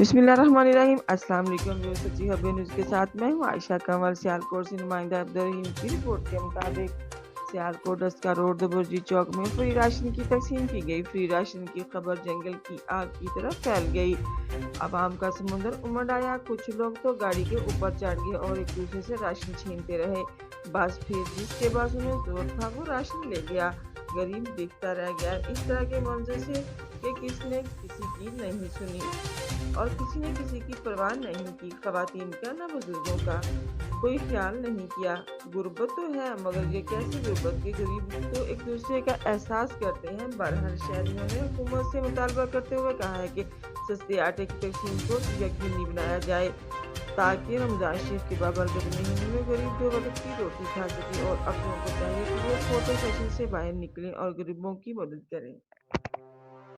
بسم اللہ الرحمن الرحیم۔ السلام علیکم ویورز، ہب نیوز کے ساتھ میں ہوں عائشہ کنور۔ سیالکوٹ سے نمائندہ عبدالرحیم کی رپورٹ کے مطابق سیالکوٹ رسکا روڈ برجی چوک میں فری راشن کی تقسیم کی گئی۔ فری راشن کی خبر جنگل کی آگ کی طرف پھیل گئی، عوام کا سمندر امڑ آیا۔ کچھ لوگ تو گاڑی کے اوپر چڑھ گئے اور ایک دوسرے سے راشن چھینتے رہے، بس پھر جس کے بازو میں زور تھا وہ راشن لے گیا، غریب دیکھتا رہ گیا۔ اس طرح کے منظر سے کہ کسی نے کسی کی نہیں سنی اور کسی نے کسی کی پرواہ نہیں کی، خواتین کا نہ بزرگوں کا کوئی خیال نہیں کیا۔ غربت تو ہے مگر یہ کیسی غربت کہ غریب تو ایک دوسرے کا احساس کرتے ہیں۔ بہرحال شہریوں نے حکومت سے مطالبہ کرتے ہوئے کہا ہے کہ سستے آٹے کی تقسیم کو یقینی بنایا جائے تاکہ رمضان شریف کے بابرکت مہینے میں غریب دو وقت کی روٹی کھا سکے اور اپنوں کو چاہیے کہ وہ چھوٹے فیصل سے باہر نکلیں اور غریبوں کی مدد کریں۔